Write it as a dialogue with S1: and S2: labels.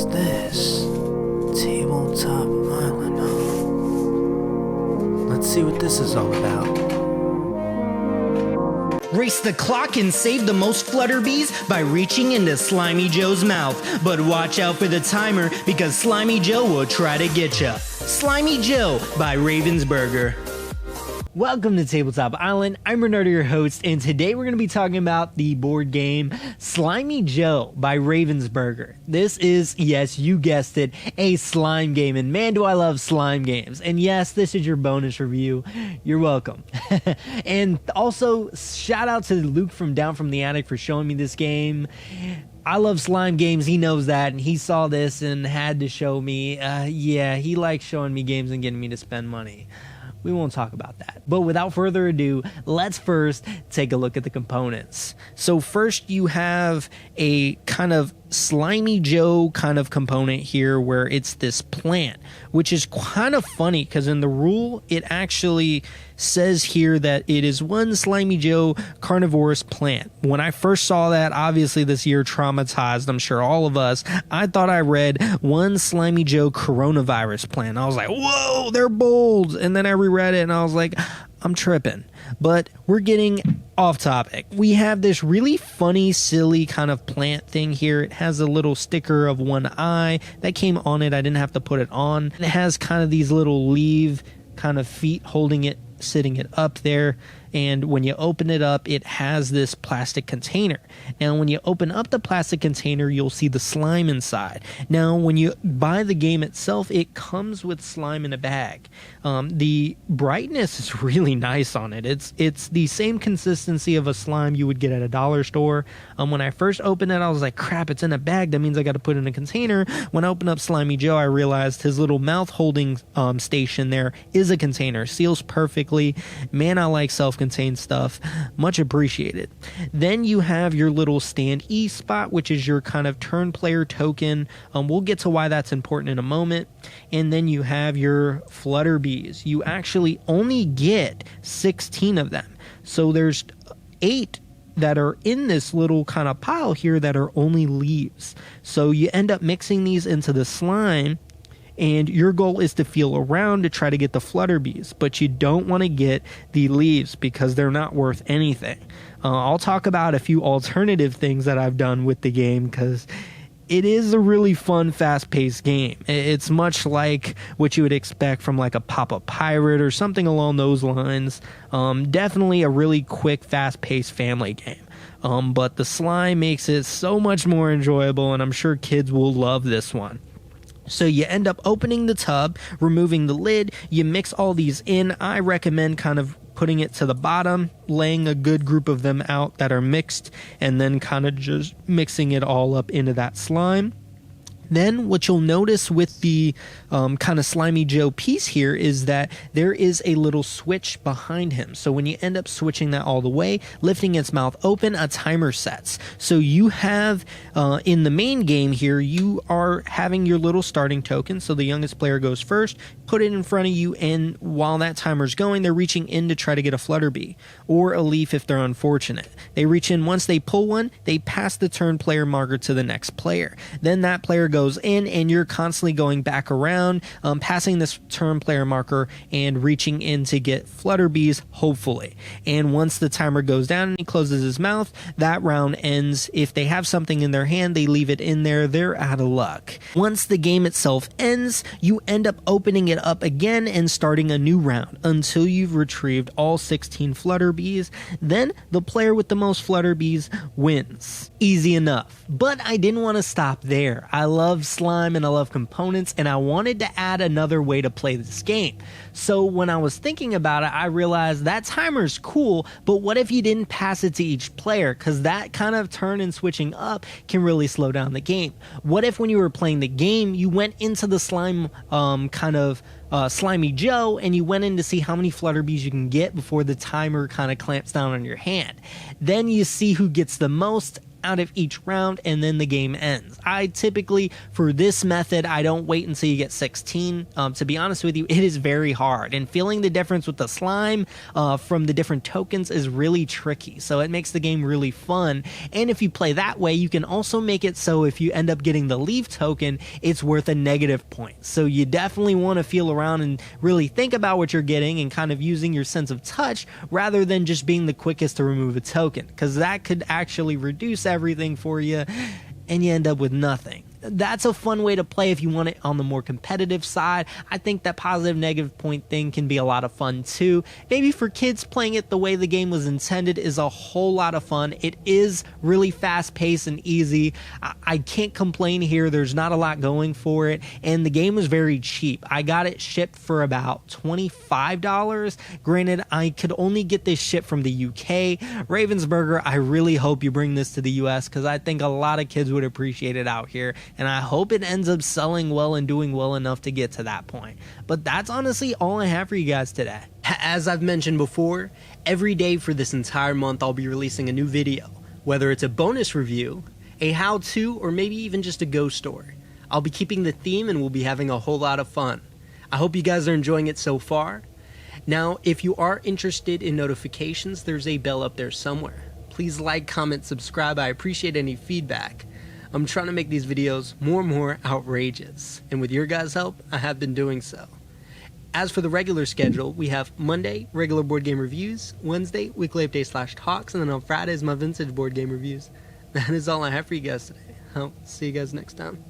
S1: What's this? Tabletop Island, huh? Let's see what this is all about.
S2: Race the clock and save the most flutterbies by reaching into Slimy Joe's mouth. But watch out for the timer because Slimy Joe will try to get ya. Slimy Joe by Ravensburger. Welcome to Tabletop Island. I'm Renardo, your host, and today we're going to be talking about the board game Slimy Joe by Ravensburger. This is, yes, you guessed it, a slime game, and man, do I love slime games. And yes, this is your bonus review. You're welcome. And also, shout out to Luke from Down from the Attic for showing me this game. I love slime games, he knows that, and he saw this and had to show me. Yeah, he likes showing me games and getting me to spend money. We won't talk about that. But without further ado, let's first take a look at the components. So first you have a kind of Slimy Joe kind of component here where it's this plant, which is kind of funny because in the rule it actually says here that it is one Slimy Joe carnivorous plant. When I first saw that, obviously this year traumatized, I'm sure all of us, I thought I read one Slimy Joe coronavirus plant. I was like, whoa, they're bold. And then I reread it and I was like, I'm tripping. But we're getting off topic. We have this really funny, silly kind of plant thing here. It has a little sticker of one eye that came on it. I didn't have to put it on. It has kind of these little leaf kind of feet holding it, sitting it up there. And when you open it up, it has this plastic container. Now, when you open up the plastic container, you'll see the slime inside. Now, when you buy the game itself, it comes with slime in a bag. The brightness is really nice on it. It's the same consistency of a slime you would get at a dollar store. When I first opened it, I was like, crap, it's in a bag. That means I got to put it in a container. When I opened up Slimy Joe, I realized his little mouth holding station there is a container. Seals perfectly. Man, I like self-contained stuff. Much appreciated. Then you have your little stand E spot, which is your kind of turn player token. We'll get to why that's important in a moment. And then you have your flutterbies. You actually only get 16 of them. So there's 8 that are in this little kind of pile here that are only leaves. So you end up mixing these into the slime. And your goal is to feel around to try to get the flutterbies, but you don't want to get the leaves because they're not worth anything. I'll talk about a few alternative things that I've done with the game because it is a really fun, fast-paced game. It's much like what you would expect from like a Pop-Up Pirate or something along those lines. Definitely a really quick, fast-paced family game. But the slime makes it so much more enjoyable, and I'm sure kids will love this one. So you end up opening the tub, removing the lid, you mix all these in. I recommend kind of putting it to the bottom, laying a good group of them out that are mixed, and then kind of just mixing it all up into that slime. Then what you'll notice with the kind of Slimy Joe piece here is that there is a little switch behind him. So when you end up switching that all the way, lifting its mouth open, a timer sets. So you have, in the main game here, you are having your little starting token. So the youngest player goes first, put it in front of you, and while that timer's going, they're reaching in to try to get a flutterbee or a leaf if they're unfortunate. They reach in, once they pull one, they pass the turn player marker to the next player. Then that player goes in and you're constantly going back around, passing this turn player marker and reaching in to get flutterbees, hopefully. And once the timer goes down and he closes his mouth, that round ends. If they have something in their hand, they leave it in there, they're out of luck. Once the game itself ends, you end up opening it up again and starting a new round until you've retrieved all 16 flutterbees. Then the player with the most flutterbees wins. Easy enough. But I didn't want to stop there. I love slime and I love components, and I wanted to add another way to play this game. So when I was thinking about it, I realized that timer's cool, but what if you didn't pass it to each player? Because that kind of turn and switching up can really slow down the game. What if when you were playing the game, you went into the slime Slimy Joe and you went in to see how many flutterbees you can get before the timer kind of clamps down on your hand? Then you see who gets the most out of each round, and then the game ends. I typically, for this method, I don't wait until you get 16. To be honest with you, it is very hard, and feeling the difference with the slime from the different tokens is really tricky, so it makes the game really fun. And if you play that way, you can also make it so if you end up getting the leaf token, it's worth a negative point. So you definitely want to feel around and really think about what you're getting and kind of using your sense of touch rather than just being the quickest to remove a token, because that could actually reduce everything for you and you end up with nothing. That's a fun way to play if you want it on the more competitive side. I think that positive negative point thing can be a lot of fun too. Maybe for kids, playing it the way the game was intended is a whole lot of fun. It is really fast paced and easy. I can't complain here. There's not a lot going for it, and the game was very cheap. I got it shipped for about $25. Granted, I could only get this shipped from the UK. Ravensburger, I really hope you bring this to the US, because I think a lot of kids would appreciate it out here, and I hope it ends up selling well and doing well enough to get to that point. But that's honestly all I have for you guys today. As I've mentioned before, every day for this entire month I'll be releasing a new video, whether it's a bonus review, a how-to, or maybe even just a ghost story. I'll be keeping the theme and we'll be having a whole lot of fun. I hope you guys are enjoying it so far. Now, if you are interested in notifications, there's a bell up there somewhere. Please like, comment, subscribe. I appreciate any feedback. I'm trying to make these videos more and more outrageous, and with your guys' help, I have been doing so. As for the regular schedule, we have Monday, regular board game reviews, Wednesday, weekly update / talks, and then on Fridays, my vintage board game reviews. That is all I have for you guys today. I'll see you guys next time.